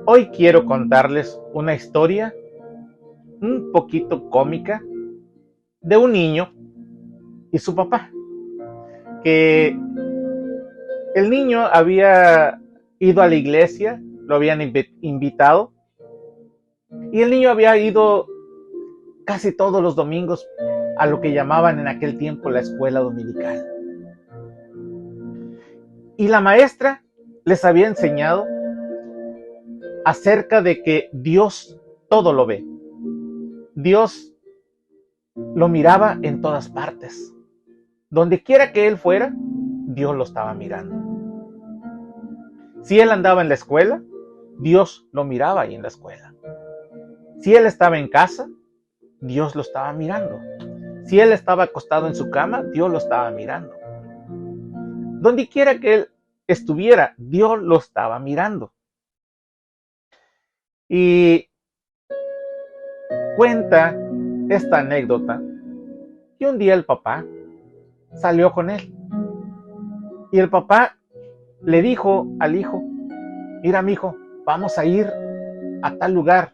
Hoy quiero contarles una historia un poquito cómica de un niño y su papá. Que el niño había ido a la iglesia, lo habían invitado, y el niño había ido casi todos los domingos a lo que llamaban en aquel tiempo la escuela dominical. Y la maestra les había enseñado acerca de que Dios todo lo ve. Dios lo miraba en todas partes. Donde quiera que él fuera, Dios lo estaba mirando. Si él andaba en la escuela, Dios lo miraba ahí en la escuela. Si él estaba en casa, Dios lo estaba mirando. Si él estaba acostado en su cama, Dios lo estaba mirando. Donde quiera que él estuviera, Dios lo estaba mirando. Y cuenta esta anécdota que un día el papá salió con él. Y el papá le dijo al hijo: mira, mijo, vamos a ir a tal lugar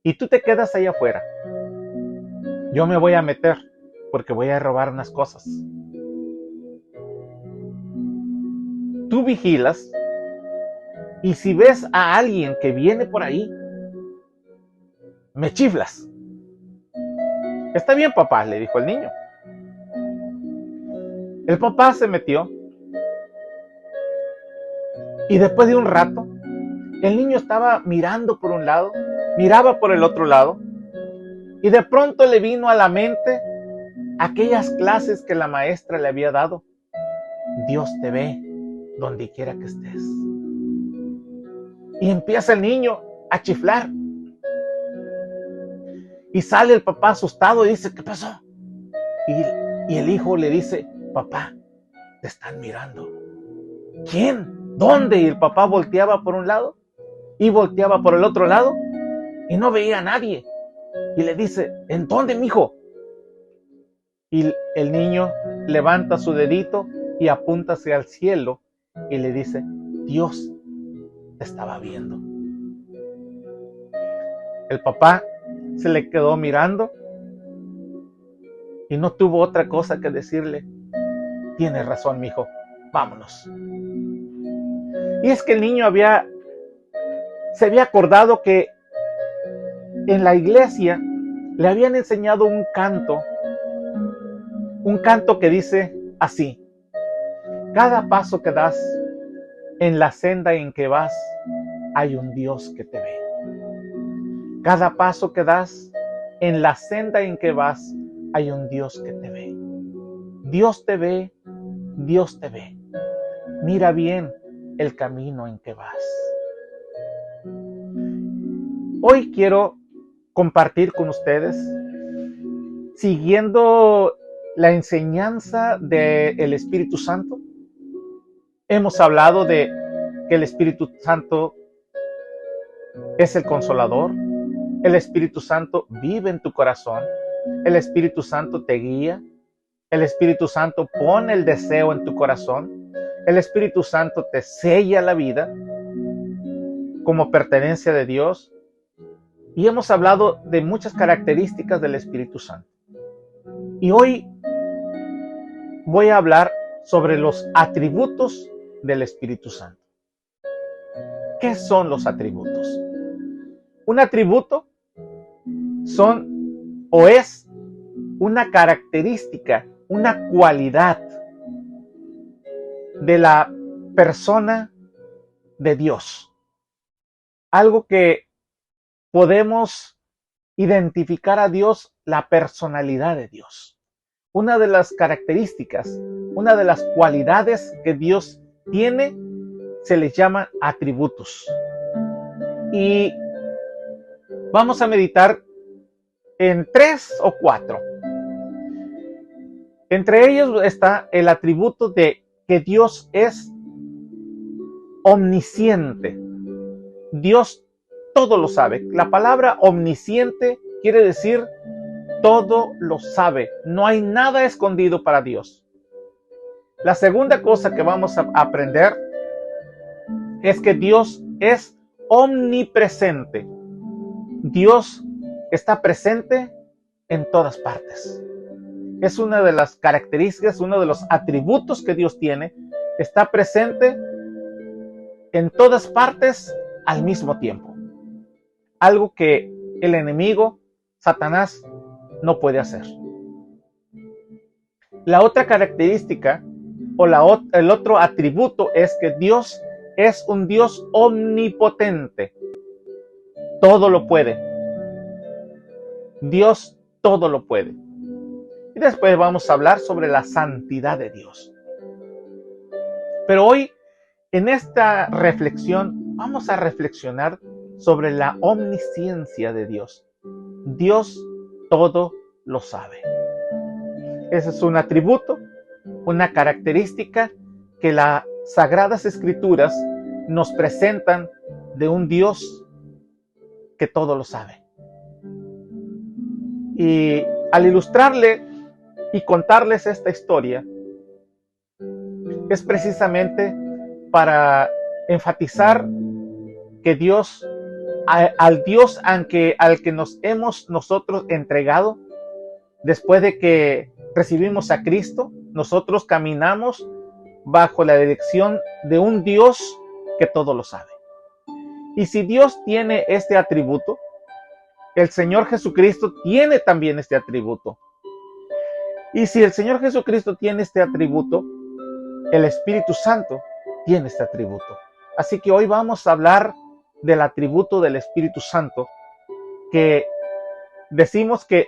y tú te quedas ahí afuera. Yo me voy a meter porque voy a robar unas cosas. Tú vigilas y si ves a alguien que viene por ahí, me chiflas. Está bien, papá, le dijo el niño. El papá se metió y después de un rato, el niño estaba mirando por un lado, miraba por el otro lado, y de pronto le vino a la mente aquellas clases que la maestra le había dado. Dios te ve donde quiera que estés. Y empieza el niño a chiflar. Y sale el papá asustado y dice: ¿qué pasó? Y el hijo le dice: papá, te están mirando. ¿Quién? ¿Dónde? Y el papá volteaba por un lado y volteaba por el otro lado y no veía a nadie. Y le dice: ¿en dónde, mijo? Y el niño levanta su dedito y apunta hacia el cielo y le dice: Dios te estaba viendo. El papá se le quedó mirando y no tuvo otra cosa que decirle: tienes razón, mijo, vámonos. Y es que el niño se había acordado que en la iglesia le habían enseñado un canto que dice así: cada paso que das en la senda en que vas, hay un Dios que te ve. Cada paso que das en la senda en que vas, hay un Dios que te ve. Dios te ve, Dios te ve. Mira bien el camino en que vas. Hoy quiero compartir con ustedes, siguiendo la enseñanza del Espíritu Santo. Hemos hablado de que el Espíritu Santo es el Consolador. El Espíritu Santo vive en tu corazón. El Espíritu Santo te guía. El Espíritu Santo pone el deseo en tu corazón. El Espíritu Santo te sella la vida como pertenencia de Dios. Y hemos hablado de muchas características del Espíritu Santo. Y hoy voy a hablar sobre los atributos del Espíritu Santo. ¿Qué son los atributos? Un atributo es una característica, una cualidad de la persona de Dios. Algo que podemos identificar a Dios, la personalidad de Dios. Una de las características, una de las cualidades que Dios tiene, se les llama atributos. Y vamos a meditar en 3 o 4. Entre ellos está el atributo de que Dios es omnisciente. Dios todo lo sabe. La palabra omnisciente quiere decir todo lo sabe. No hay nada escondido para Dios. La segunda cosa que vamos a aprender es que Dios es omnipresente. Dios está presente en todas partes. Es una de las características, uno de los atributos que Dios tiene. Está presente en todas partes al mismo tiempo. Algo que el enemigo, Satanás, no puede hacer. La otra característica o el otro atributo es que Dios es un Dios omnipotente. Todo lo puede. Dios todo lo puede. Y después vamos a hablar sobre la santidad de Dios. Pero hoy, en esta reflexión, vamos a reflexionar sobre la omnisciencia de Dios. Dios todo lo sabe. Ese es un atributo, una característica que las Sagradas Escrituras nos presentan de un Dios que todo lo sabe. Y al ilustrarle y contarles esta historia, es precisamente para enfatizar que Dios, al Dios al que nos hemos nosotros entregado, después de que recibimos a Cristo, nosotros caminamos bajo la dirección de un Dios que todo lo sabe. Y si Dios tiene este atributo, el Señor Jesucristo tiene también este atributo. Y si el Señor Jesucristo tiene este atributo, el Espíritu Santo tiene este atributo. Así que hoy vamos a hablar del atributo del Espíritu Santo, que decimos que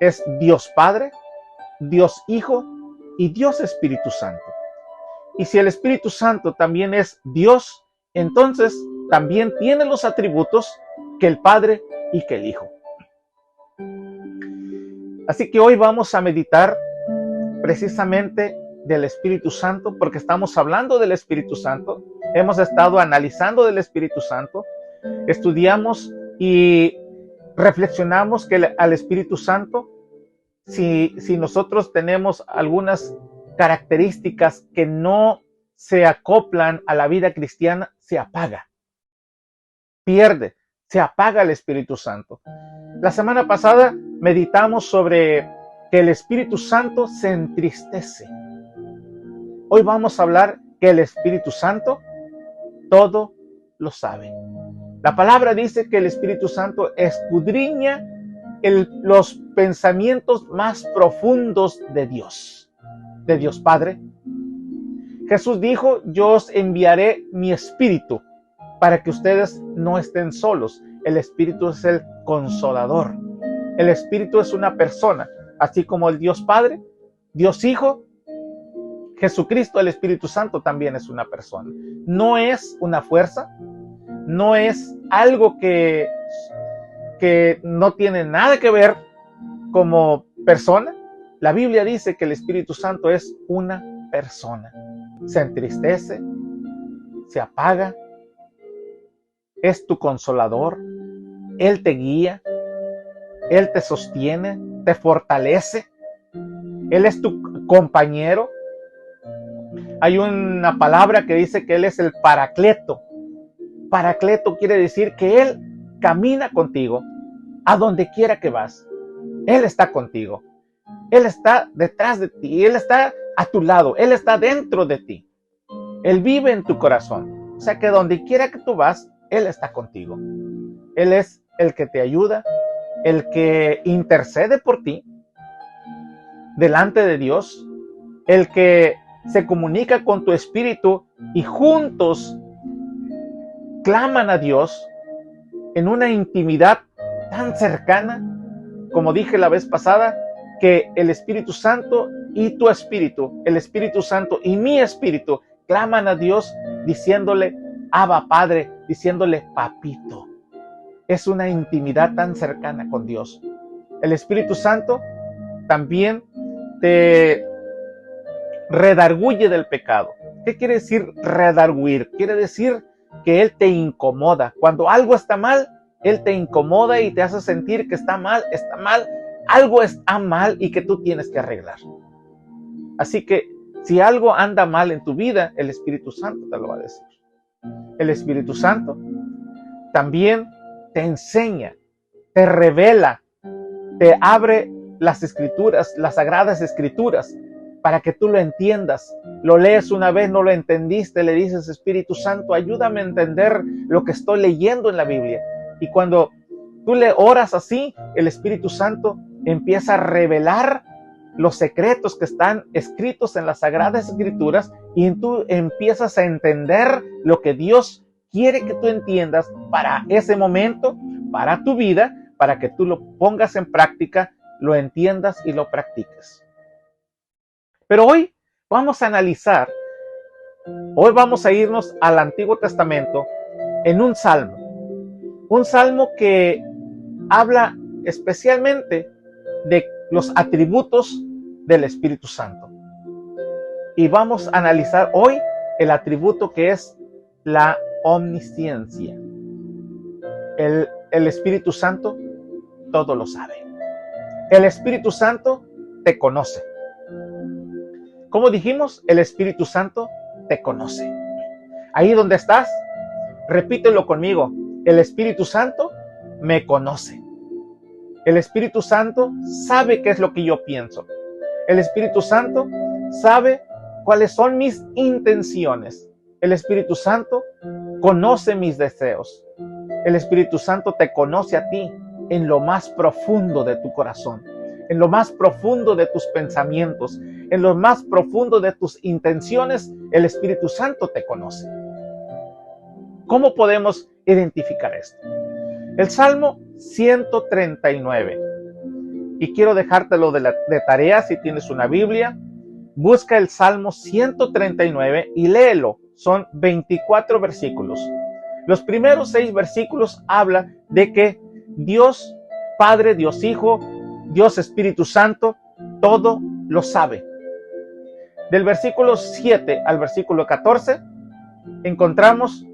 es Dios Padre, Dios Hijo y Dios Espíritu Santo. Y si el Espíritu Santo también es Dios, entonces también tiene los atributos que el Padre y que el Hijo. Así que hoy vamos a meditar precisamente del Espíritu Santo, porque estamos hablando del Espíritu Santo. Hemos estado analizando del Espíritu Santo, estudiamos y reflexionamos que al Espíritu Santo, si nosotros tenemos algunas características que no se acoplan a la vida cristiana, se apaga, pierde, se apaga el Espíritu Santo. La semana pasada meditamos sobre que el Espíritu Santo se entristece. Hoy vamos a hablar que el Espíritu Santo todo lo sabe. La palabra dice que el Espíritu Santo escudriña los pensamientos más profundos de Dios Padre. Jesús dijo: yo os enviaré mi Espíritu para que ustedes no estén solos. El Espíritu es el consolador. El Espíritu es una persona, así como el Dios Padre, Dios Hijo, Jesucristo, el Espíritu Santo también es una persona. No es una fuerza, no es algo que no tiene nada que ver como persona. La Biblia dice que el Espíritu Santo es una persona. Se entristece, se apaga, es tu consolador, Él te guía, Él te sostiene, te fortalece, Él es tu compañero. Hay una palabra que dice que Él es el Paracleto. Paracleto quiere decir que Él camina contigo a donde quiera que vas. Él está contigo. Él está detrás de ti. Él está a tu lado. Él está dentro de ti. Él vive en tu corazón. O sea que donde quiera que tú vas, Él está contigo. Él es el que te ayuda, el que intercede por ti delante de Dios, el que se comunica con tu espíritu y juntos claman a Dios en una intimidad tan cercana, como dije la vez pasada, que el Espíritu Santo y tu espíritu, el Espíritu Santo y mi espíritu, claman a Dios diciéndole Abba Padre, diciéndole Papito. Es una intimidad tan cercana con Dios. El Espíritu Santo también te redarguye del pecado. ¿Qué quiere decir redarguir? Quiere decir que Él te incomoda. Cuando algo está mal, Él te incomoda y te hace sentir que está mal, algo está mal y que tú tienes que arreglar. Así que si algo anda mal en tu vida, el Espíritu Santo te lo va a decir. El Espíritu Santo también te enseña, te revela, te abre las escrituras, las sagradas escrituras, para que tú lo entiendas. Lo lees una vez, no lo entendiste, le dices, Espíritu Santo, ayúdame a entender lo que estoy leyendo en la Biblia. Y cuando tú le oras así, el Espíritu Santo empieza a revelar los secretos que están escritos en las sagradas escrituras, y tú empiezas a entender lo que Dios quiere que tú entiendas para ese momento, para tu vida, para que tú lo pongas en práctica, lo entiendas y lo practiques. Pero hoy vamos a analizar, hoy vamos a irnos al Antiguo Testamento en un salmo que habla especialmente de los atributos del Espíritu Santo. Y vamos a analizar hoy el atributo que es la omnisciencia. El Espíritu Santo todo lo sabe. El Espíritu Santo te conoce. Como dijimos, el Espíritu Santo te conoce. Ahí donde estás, repítelo conmigo. El Espíritu Santo me conoce. El Espíritu Santo sabe qué es lo que yo pienso. El Espíritu Santo sabe cuáles son mis intenciones. El Espíritu Santo conoce mis deseos. El Espíritu Santo te conoce a ti en lo más profundo de tu corazón, en lo más profundo de tus pensamientos, en lo más profundo de tus intenciones. El Espíritu Santo te conoce. ¿Cómo podemos identificar esto? El Salmo 139. Y quiero dejártelo de tarea si tienes una Biblia. Busca el Salmo 139 y léelo. Son 24 versículos. Los primeros 6 versículos hablan de que Dios Padre, Dios Hijo, Dios Espíritu Santo, todo lo sabe. Del versículo 7 al versículo 14, encontramos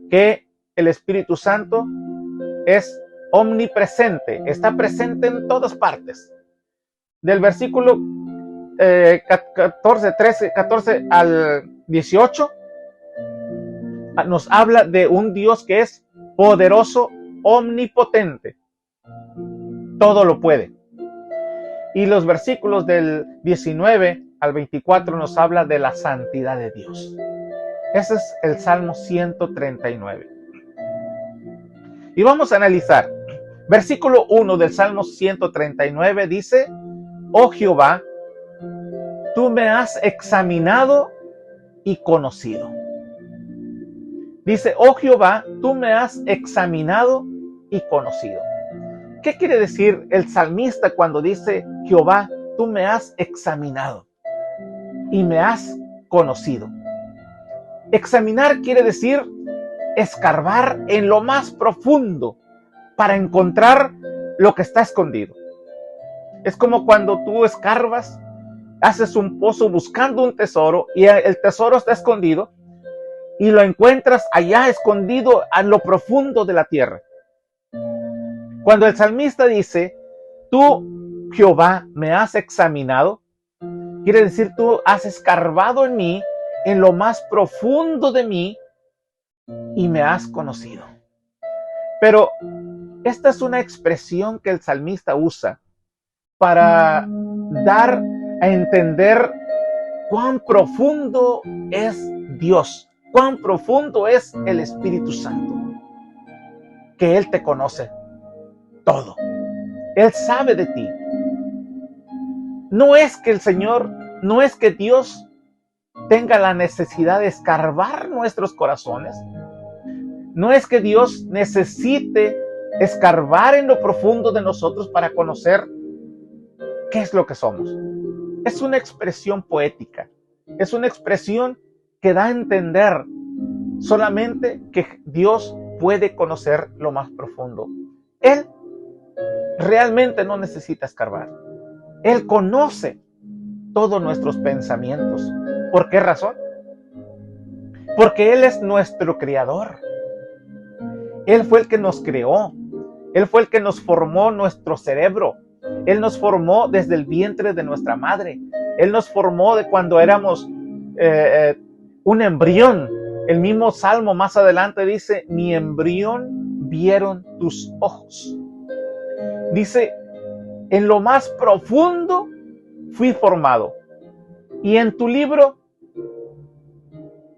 que el Espíritu Santo es omnipresente, está presente en todas partes. Del versículo 14 al 18, nos habla de un Dios que es poderoso, omnipotente, todo lo puede. Y los versículos del 19 al 24 nos habla de la santidad de Dios. Ese es el Salmo 139. Y vamos a analizar. Versículo 1 del Salmo 139 dice: Oh Jehová, tú me has examinado y conocido. Dice: Oh Jehová, tú me has examinado y conocido. ¿Qué quiere decir el salmista cuando dice: Jehová, tú me has examinado y me has conocido? Examinar quiere decir escarbar en lo más profundo para encontrar lo que está escondido. Es como cuando tú escarbas, haces un pozo buscando un tesoro y el tesoro está escondido y lo encuentras allá escondido a lo profundo de la tierra. Cuando el salmista dice: tú, Jehová, me has examinado, quiere decir tú has escarbado en mí, en lo más profundo de mí, y me has conocido. Pero esta es una expresión que el salmista usa para dar a entender cuán profundo es Dios, cuán profundo es el Espíritu Santo, que Él te conoce todo. Él sabe de ti. No es que el Señor, no es que Dios tenga la necesidad de escarbar nuestros corazones. No es que Dios necesite escarbar en lo profundo de nosotros para conocer qué es lo que somos. Es una expresión poética. Es una expresión que da a entender solamente que Dios puede conocer lo más profundo. Él realmente no necesita escarbar. Él conoce todos nuestros pensamientos. ¿Por qué razón? Porque Él es nuestro creador. Él fue el que nos creó. Él fue el que nos formó nuestro cerebro. Él nos formó desde el vientre de nuestra madre. Él nos formó de cuando éramos un embrión. El mismo Salmo más adelante dice: mi embrión vieron tus ojos. Dice, en lo más profundo fui formado, y en tu libro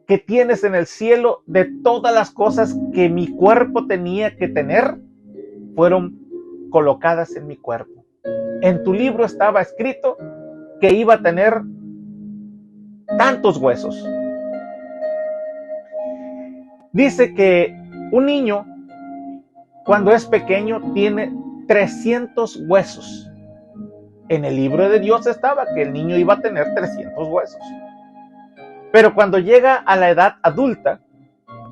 que tienes en el cielo, de todas las cosas que mi cuerpo tenía que tener, fueron colocadas en mi cuerpo. En tu libro estaba escrito que iba a tener tantos huesos. Dice que un niño, cuando es pequeño, tiene 300 huesos. En el libro de Dios estaba que el niño iba a tener 300 huesos. Pero cuando llega a la edad adulta,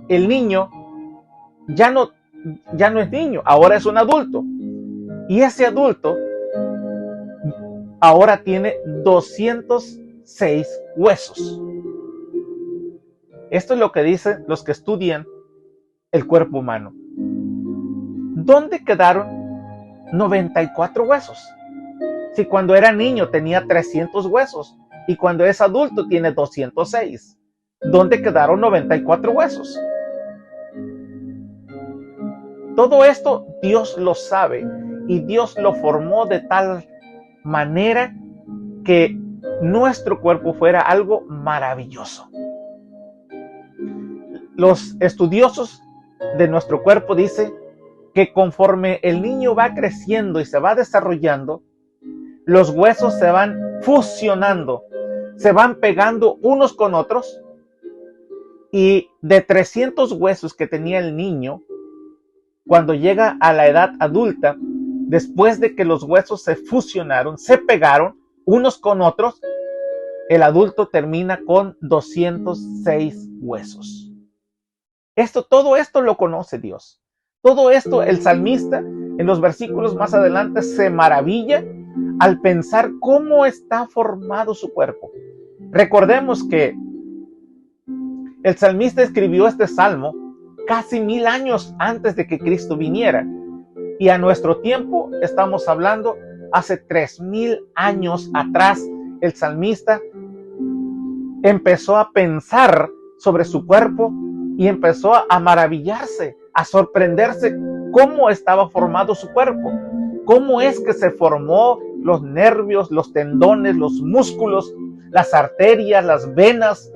el niño ya no es niño, ahora es un adulto. Y ese adulto ahora tiene 206 huesos. Esto es lo que dicen los que estudian el cuerpo humano. ¿Dónde quedaron 94 huesos? Si cuando era niño tenía 300 huesos y cuando es adulto tiene 206, ¿dónde quedaron 94 huesos? Todo esto Dios lo sabe y Dios lo formó de tal manera que nuestro cuerpo fuera algo maravilloso. Los estudiosos de nuestro cuerpo dicen que conforme el niño va creciendo y se va desarrollando, los huesos se van fusionando, se van pegando unos con otros, y de 300 huesos que tenía el niño, cuando llega a la edad adulta, después de que los huesos se fusionaron, se pegaron unos con otros, el adulto termina con 206 huesos. Todo esto lo conoce Dios. Todo esto el salmista en los versículos más adelante se maravilla al pensar cómo está formado su cuerpo. Recordemos que el salmista escribió este salmo casi 1000 años antes de que Cristo viniera. Y a nuestro tiempo estamos hablando hace 3000 años atrás. El salmista empezó a pensar sobre su cuerpo y empezó a maravillarse, a sorprenderse cómo estaba formado su cuerpo, cómo es que se formó los nervios, los tendones, los músculos, las arterias, las venas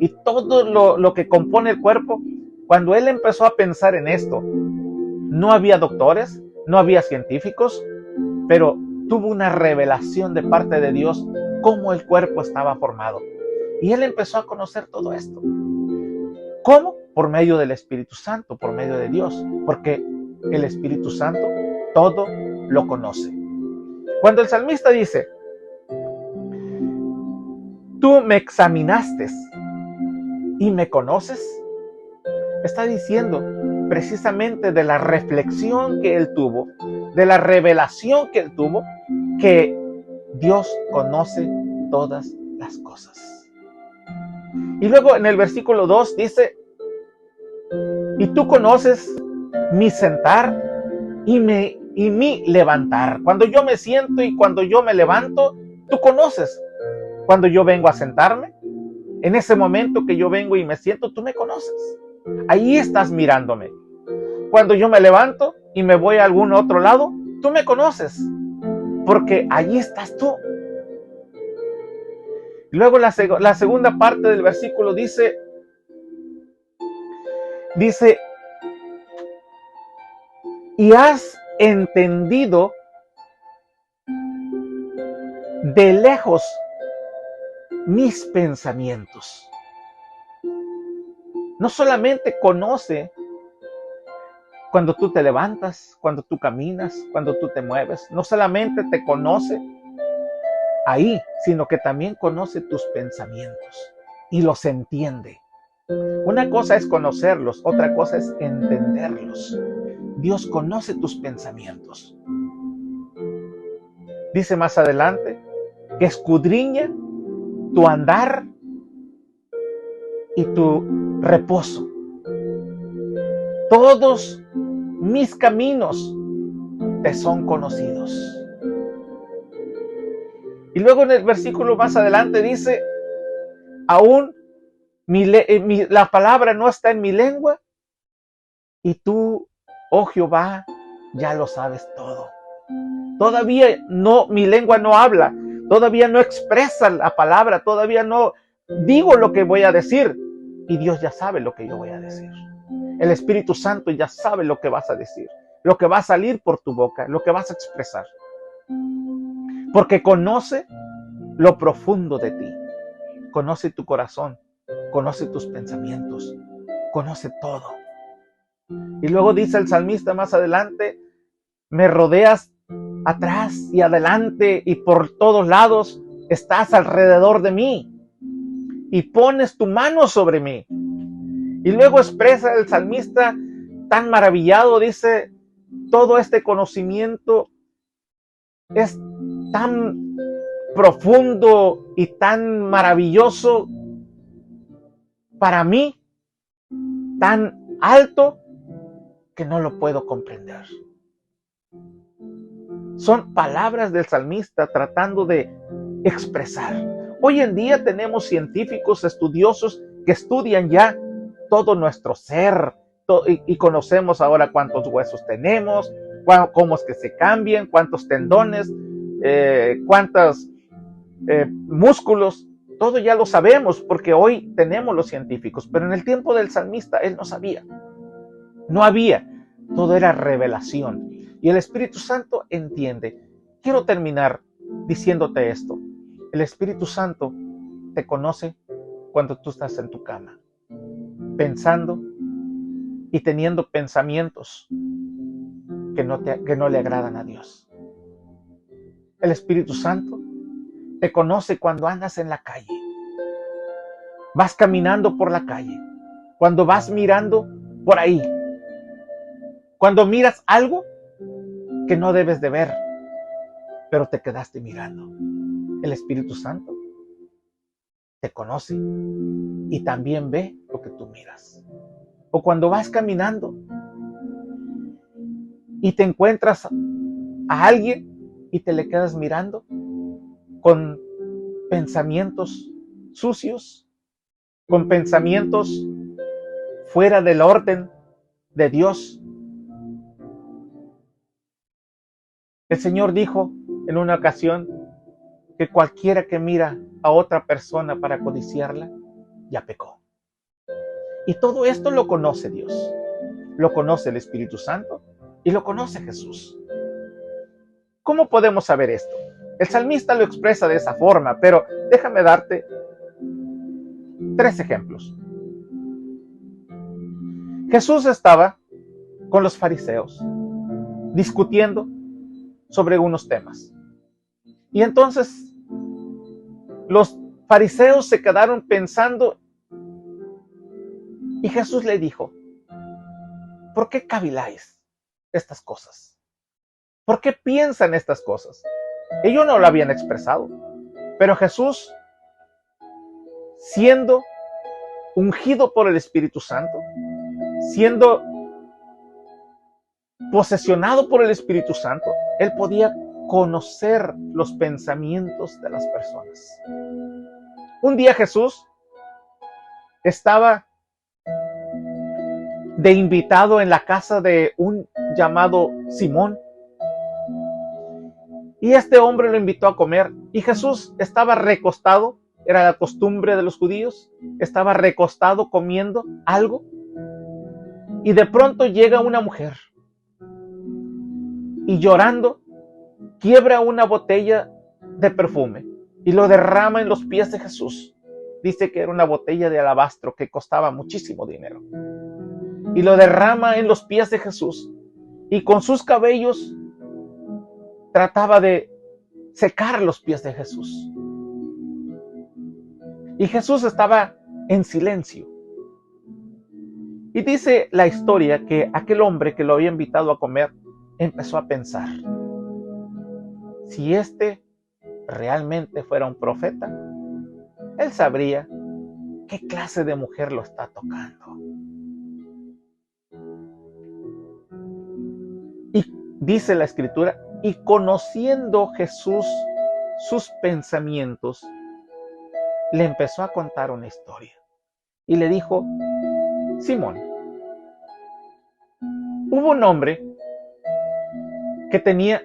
y todo lo que compone el cuerpo. Cuando él empezó a pensar en esto, no había doctores, no había científicos, pero tuvo una revelación de parte de Dios cómo el cuerpo estaba formado. Y él empezó a conocer todo esto. ¿Cómo? Por medio del Espíritu Santo, por medio de Dios, porque el Espíritu Santo todo lo conoce. Cuando el salmista dice, tú me examinaste y me conoces, está diciendo precisamente de la reflexión que él tuvo, de la revelación que él tuvo, que Dios conoce todas las cosas. Y luego en el versículo 2 dice, y tú conoces mi sentar y mi levantar. Cuando yo me siento y cuando yo me levanto, tú conoces. Cuando yo vengo a sentarme, en ese momento que yo vengo y me siento, tú me conoces. Ahí estás mirándome. Cuando yo me levanto y me voy a algún otro lado, tú me conoces, porque allí estás tú. Luego la segunda parte del versículo dice, y has entendido de lejos mis pensamientos. No solamente conoce cuando tú te levantas, cuando tú caminas, cuando tú te mueves, no solamente te conoce ahí, sino que también conoce tus pensamientos y los entiende. Una cosa es conocerlos, otra cosa es entenderlos. Dios conoce tus pensamientos. Dice más adelante que escudriña tu andar y tu reposo. Todos mis caminos te son conocidos. Y luego en el versículo más adelante dice, aún la palabra no está en mi lengua y tú oh Jehová, ya lo sabes todo. Todavía no, mi lengua no habla, todavía no expresa la palabra, todavía no digo lo que voy a decir. Y Dios ya sabe lo que yo voy a decir. El Espíritu Santo ya sabe lo que vas a decir, lo que va a salir por tu boca, lo que vas a expresar. Porque conoce lo profundo de ti, conoce tu corazón, conoce tus pensamientos, conoce todo. Y luego dice el salmista más adelante, me rodeas atrás y adelante y por todos lados, estás alrededor de mí y pones tu mano sobre mí. Y luego expresa el salmista tan maravillado, dice, todo este conocimiento es tan profundo y tan maravilloso para mí, tan alto, que no lo puedo comprender. Son palabras del salmista tratando de expresar. Hoy en día tenemos científicos estudiosos que estudian ya todo nuestro ser y conocemos ahora cuántos huesos tenemos, cómo es que se cambian, cuántos tendones, cuántos músculos. Todo ya lo sabemos porque hoy tenemos los científicos, pero en el tiempo del salmista él no sabía. No había, todo era revelación. Y el Espíritu Santo entiende. Quiero terminar diciéndote esto. El Espíritu Santo te conoce cuando tú estás en tu cama, pensando y teniendo pensamientos que no le agradan a Dios. El Espíritu Santo te conoce cuando andas en la calle, vas caminando por la calle, cuando vas mirando por ahí, cuando miras algo que no debes de ver, pero te quedaste mirando. El Espíritu Santo te conoce y también ve lo que tú miras. O cuando vas caminando y te encuentras a alguien y te le quedas mirando con pensamientos sucios, con pensamientos fuera del orden de Dios. El Señor dijo en una ocasión que cualquiera que mira a otra persona para codiciarla, ya pecó. Y todo esto lo conoce Dios, lo conoce el Espíritu Santo y lo conoce Jesús. ¿Cómo podemos saber esto? El salmista lo expresa de esa forma, pero déjame darte 3 ejemplos. Jesús estaba con los fariseos discutiendo sobre unos temas. Y entonces los fariseos se quedaron pensando y Jesús le dijo, ¿por qué caviláis estas cosas? ¿Por qué piensan estas cosas? Ellos no lo habían expresado, pero Jesús, siendo ungido por el Espíritu Santo, siendo posesionado por el Espíritu Santo, él podía conocer los pensamientos de las personas. Un día Jesús estaba de invitado en la casa de un llamado Simón, y este hombre lo invitó a comer, y Jesús estaba recostado, era la costumbre de los judíos, estaba recostado comiendo algo, y de pronto llega una mujer, y llorando, quiebra una botella de perfume, y lo derrama en los pies de Jesús. Dice que era una botella de alabastro que costaba muchísimo dinero. Y lo derrama en los pies de Jesús, y con sus cabellos trataba de secar los pies de Jesús. Y Jesús estaba en silencio. Y dice la historia que aquel hombre que lo había invitado a comer empezó a pensar, si este realmente fuera un profeta, él sabría qué clase de mujer lo está tocando. Y dice la escritura, y conociendo Jesús sus pensamientos, le empezó a contar una historia. Y le dijo, Simón, Hubo un hombre que tenía,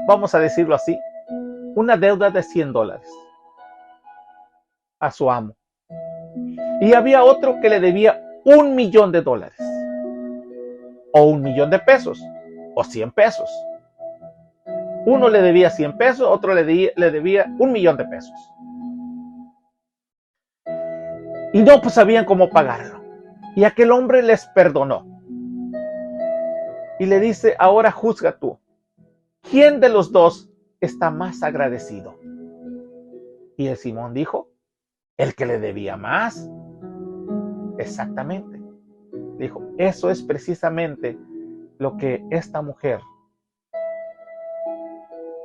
vamos a decirlo así, una deuda de $100 a su amo. Y había otro que le debía $1,000,000, o $1,000,000, o 100 pesos. Uno le debía 100 pesos, otro le debía $1,000,000. Y no pues sabían cómo pagarlo. Y aquel hombre les perdonó. Y le dice, ahora juzga tú. ¿Quién de los dos está más agradecido? Y el Simón dijo, el que le debía más. Exactamente. Dijo, eso es precisamente lo que esta mujer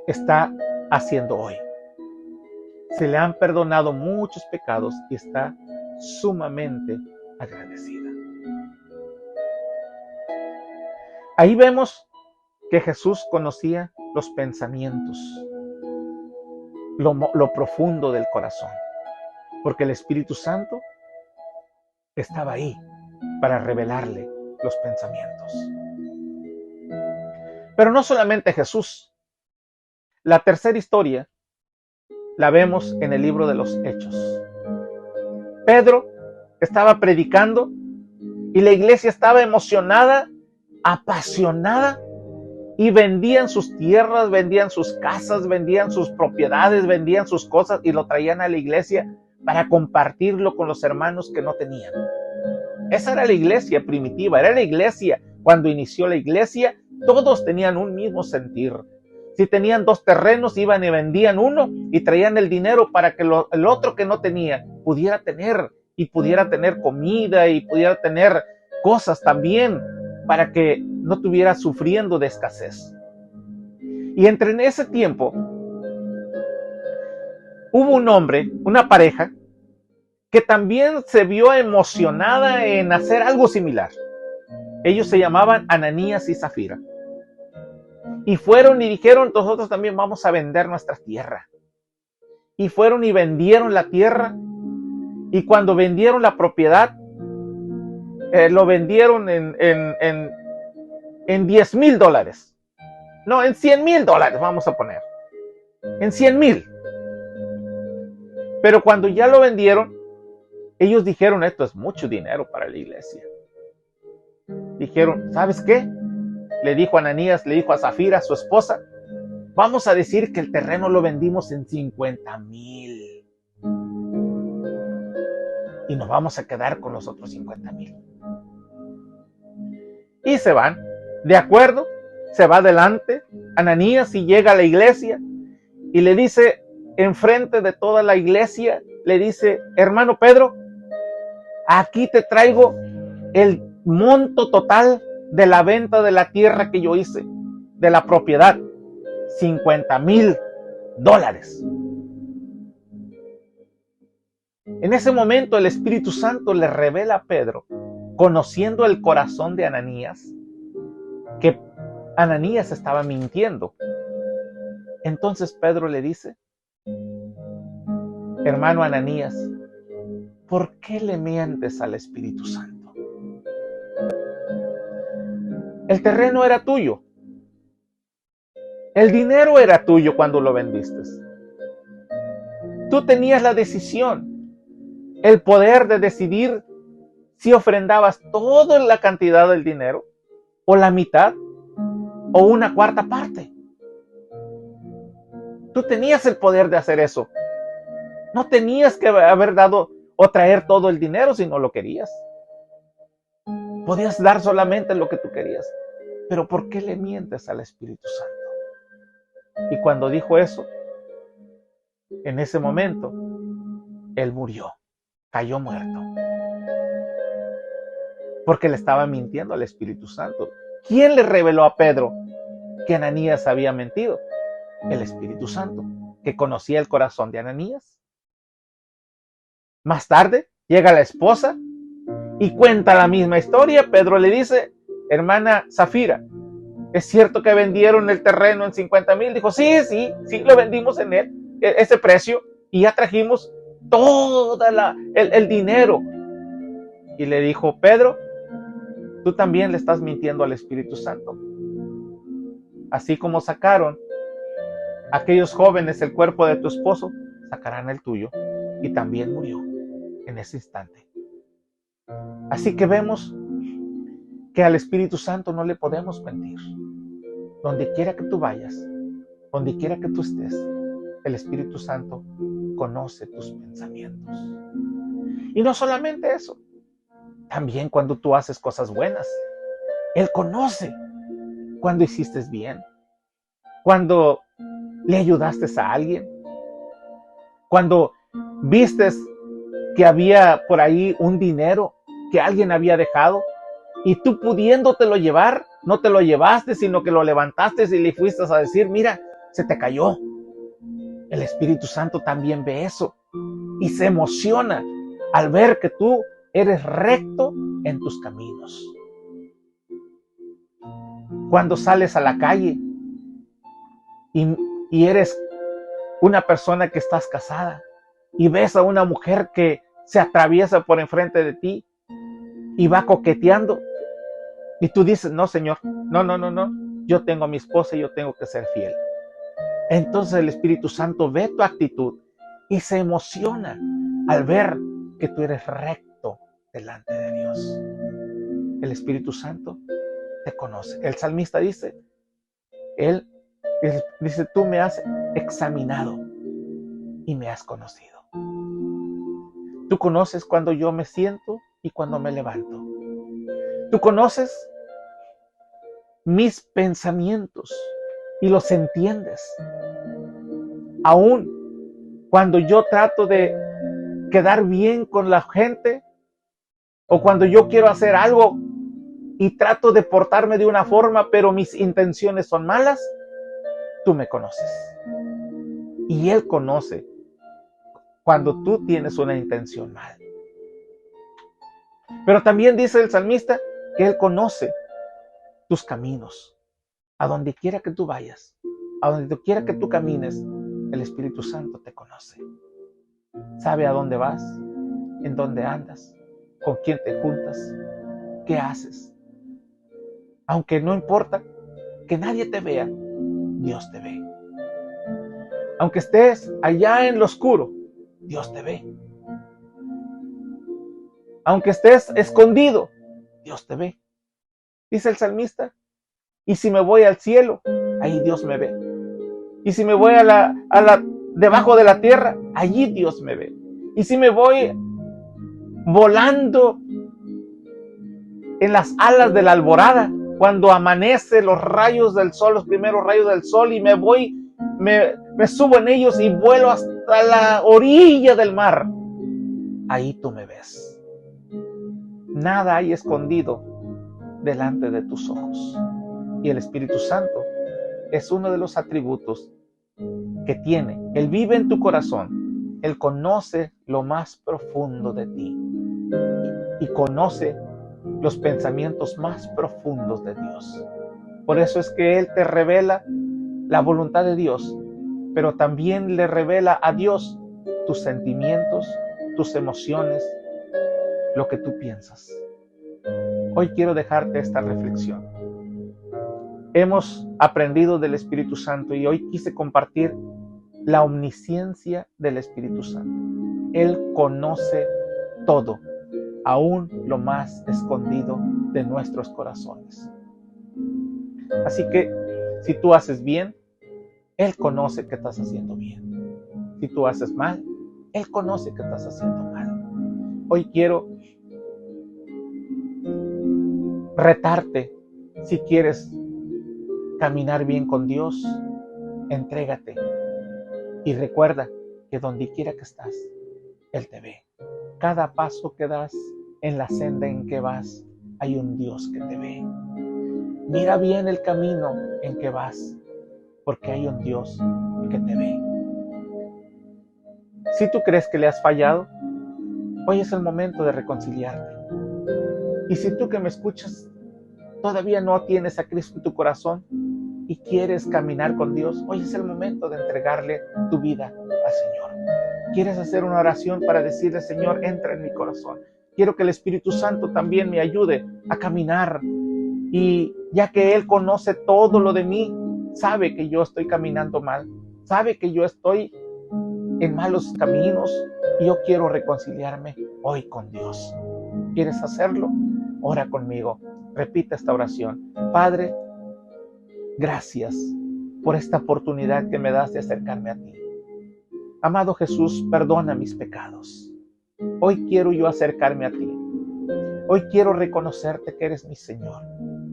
está haciendo hoy. Se le han perdonado muchos pecados y está sumamente agradecida. Ahí vemos que Jesús conocía los pensamientos, lo profundo del corazón, porque el Espíritu Santo estaba ahí para revelarle los pensamientos. Pero no solamente Jesús. La tercera historia la vemos en el libro de los Hechos. Pedro estaba predicando y la iglesia estaba emocionada, apasionada, y vendían sus tierras, vendían sus casas, vendían sus propiedades, vendían sus cosas y lo traían a la iglesia para compartirlo con los hermanos que no tenían. Esa era la iglesia primitiva, era la iglesia. Cuando inició la iglesia, todos tenían un mismo sentir. Si tenían 2 terrenos, iban y vendían uno y traían el dinero para que el otro que no tenía pudiera tener, y pudiera tener comida y pudiera tener cosas también para que no estuviera sufriendo de escasez. Y en ese tiempo hubo un hombre, una pareja, que también se vio emocionada en hacer algo similar. Ellos se llamaban Ananías y Zafira. Y fueron y dijeron, nosotros también vamos a vender nuestra tierra. Y fueron y vendieron la tierra. Y cuando vendieron la propiedad, lo vendieron en $10,000. No, en $100,000 vamos a poner. En 100,000. Pero cuando ya lo vendieron, ellos dijeron, esto es mucho dinero para la iglesia. Dijeron, ¿sabes qué? Le dijo a Ananías, le dijo a Zafira, su esposa, vamos a decir que el terreno lo vendimos en 50,000. Y nos vamos a quedar con los otros 50,000. Y se van. De acuerdo, se va adelante Ananías y llega a la iglesia y le dice, enfrente de toda la iglesia, le dice, hermano Pedro, aquí te traigo el monto total de la venta de la tierra que yo hice, de la propiedad, $50,000. En ese momento el Espíritu Santo le revela a Pedro, conociendo el corazón de Ananías, que Ananías estaba mintiendo. Entonces Pedro le dice, hermano Ananías, ¿por qué le mientes al Espíritu Santo? El terreno era tuyo. El dinero era tuyo cuando lo vendiste. Tú tenías la decisión, el poder de decidir si ofrendabas toda la cantidad del dinero, o la mitad, o una cuarta parte. Tú tenías el poder de hacer eso. No tenías que haber dado o traer todo el dinero si no lo querías. Podías dar solamente lo que tú querías. Pero ¿por qué le mientes al Espíritu Santo? Y cuando dijo eso, en ese momento, él murió, cayó muerto. Porque le estaba mintiendo al Espíritu Santo. ¿Quién le reveló a Pedro que Ananías había mentido? El Espíritu Santo, que conocía el corazón de Ananías. Más tarde, llega la esposa y cuenta la misma historia. Pedro le dice, hermana Zafira, ¿es cierto que vendieron el terreno en 50,000? Dijo, sí, lo vendimos en ese precio y ya trajimos todo el dinero. Y le dijo, Pedro, tú también le estás mintiendo al Espíritu Santo. Así como sacaron aquellos jóvenes el cuerpo de tu esposo, sacarán el tuyo, y también murió en ese instante. Así que vemos que al Espíritu Santo no le podemos mentir. Donde quiera que tú vayas, donde quiera que tú estés, el Espíritu Santo conoce tus pensamientos. Y no solamente eso, también cuando tú haces cosas buenas, Él conoce cuando hiciste bien, cuando le ayudaste a alguien, cuando vistes que había por ahí un dinero que alguien había dejado y tú pudiéndotelo llevar, no te lo llevaste, sino que lo levantaste y le fuiste a decir, mira, se te cayó. El Espíritu Santo también ve eso y se emociona al ver que tú eres recto en tus caminos. Cuando sales a la calle y eres una persona que estás casada y ves a una mujer que se atraviesa por enfrente de ti y va coqueteando y tú dices, no, Señor, no, yo tengo a mi esposa y yo tengo que ser fiel. Entonces el Espíritu Santo ve tu actitud y se emociona al ver que tú eres recto delante de Dios. El Espíritu Santo te conoce. El salmista dice, Él dice, tú me has examinado y me has conocido. Tú conoces cuando yo me siento y cuando me levanto. Tú conoces mis pensamientos y los entiendes. Aún cuando yo trato de quedar bien con la gente o cuando yo quiero hacer algo y trato de portarme de una forma, pero mis intenciones son malas, tú me conoces. Y Él conoce cuando tú tienes una intención mal. Pero también dice el salmista que Él conoce tus caminos. A donde quiera que tú vayas, a donde quiera que tú camines, el Espíritu Santo te conoce. Sabe a dónde vas, en dónde andas, con quién te juntas, qué haces. Aunque no importa que nadie te vea, Dios te ve. Aunque estés allá en lo oscuro, Dios te ve. Aunque estés escondido, Dios te ve. Dice el salmista, y si me voy al cielo, ahí Dios me ve. Y si me voy debajo de la tierra, allí Dios me ve. Y si me voy volando en las alas de la alborada, cuando amanece los rayos del sol, los primeros rayos del sol, y me subo en ellos y vuelo hasta la orilla del mar, ahí tú me ves. Nada hay escondido delante de tus ojos. Y el Espíritu Santo es uno de los atributos que tiene. Él vive en tu corazón. Él conoce lo más profundo de ti y conoce los pensamientos más profundos de Dios. Por eso es que Él te revela la voluntad de Dios, pero también le revela a Dios tus sentimientos, tus emociones, lo que tú piensas. Hoy quiero dejarte esta reflexión. Hemos aprendido del Espíritu Santo y hoy quise compartir la omnisciencia del Espíritu Santo. Él conoce todo, aún lo más escondido de nuestros corazones. Así que si tú haces bien, Él conoce que estás haciendo bien. Si tú haces mal, Él conoce que estás haciendo mal. Hoy quiero retarte, si quieres caminar bien con Dios, entrégate y recuerda que donde quiera que estás, Él te ve. Cada paso que das en la senda en que vas, hay un Dios que te ve. Mira bien el camino en que vas, porque hay un Dios que te ve. Si tú crees que le has fallado, hoy es el momento de reconciliarte. Y si tú que me escuchas todavía no tienes a Cristo en tu corazón y quieres caminar con Dios, hoy es el momento de entregarle tu vida al Señor. ¿Quieres hacer una oración para decirle, Señor, entra en mi corazón? Quiero que el Espíritu Santo también me ayude a caminar. Y ya que Él conoce todo lo de mí, sabe que yo estoy caminando mal, sabe que yo estoy en malos caminos y yo quiero reconciliarme hoy con Dios. ¿Quieres hacerlo? Ora conmigo. Repita esta oración. Padre, gracias por esta oportunidad que me das de acercarme a ti. Amado Jesús, perdona mis pecados. Hoy quiero yo acercarme a ti. Hoy quiero reconocerte que eres mi Señor,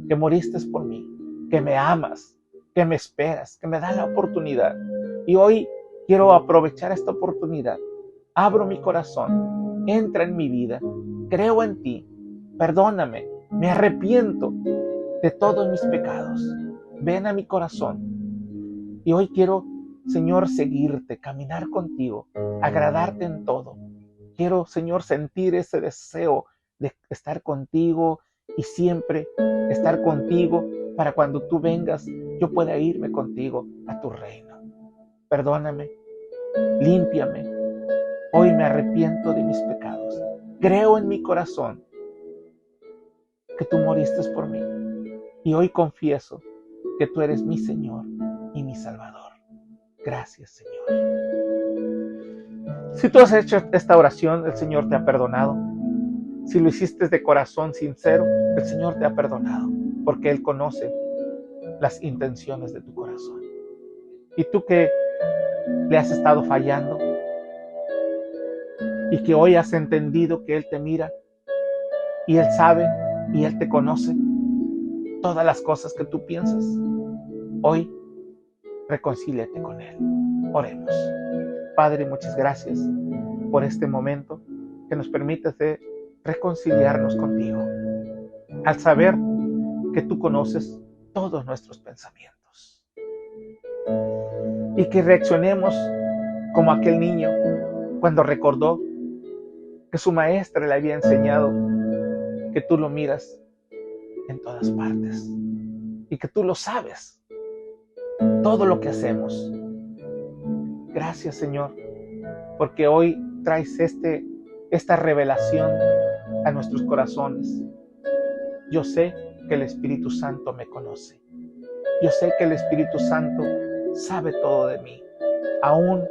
que moriste por mí, que me amas, que me esperas, que me das la oportunidad. Y hoy quiero aprovechar esta oportunidad. Abro mi corazón, entra en mi vida, creo en ti, perdóname, me arrepiento de todos mis pecados. Ven a mi corazón. Y hoy quiero, Señor, seguirte, caminar contigo, agradarte en todo. Quiero, Señor, sentir ese deseo de estar contigo y siempre estar contigo para cuando tú vengas yo pueda irme contigo a tu reino. Perdóname, límpiame. Hoy me arrepiento de mis pecados. Creo en mi corazón que tú moriste por mí y hoy confieso que tú eres mi Señor y mi Salvador. Gracias, Señor. Si tú has hecho esta oración, el Señor te ha perdonado. Si lo hiciste de corazón sincero, el Señor te ha perdonado, porque Él conoce las intenciones de tu corazón. Y tú que le has estado fallando y que hoy has entendido que Él te mira y Él sabe y Él te conoce todas las cosas que tú piensas, hoy reconcíliate con Él. Oremos. Padre, muchas gracias por este momento que nos permites de reconciliarnos contigo, al saber que tú conoces todos nuestros pensamientos y que reaccionemos como aquel niño cuando recordó que su maestra le había enseñado que tú lo miras en todas partes y que tú lo sabes, todo lo que hacemos. Gracias, Señor, porque hoy traes esta revelación a nuestros corazones. Yo sé que el Espíritu Santo me conoce. Yo sé que el Espíritu Santo sabe todo de mí, aún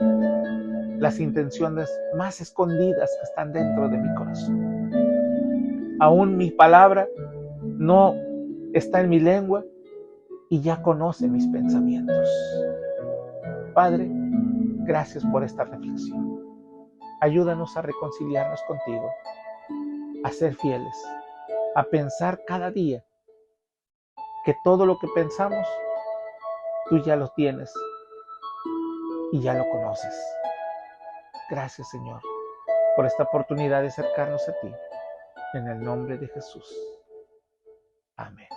las intenciones más escondidas que están dentro de mi corazón. Aún mi palabra no está en mi lengua y ya conoce mis pensamientos. Padre, gracias por esta reflexión. Ayúdanos a reconciliarnos contigo, a ser fieles, a pensar cada día que todo lo que pensamos, tú ya lo tienes y ya lo conoces. Gracias, Señor, por esta oportunidad de acercarnos a ti. En el nombre de Jesús. Amén.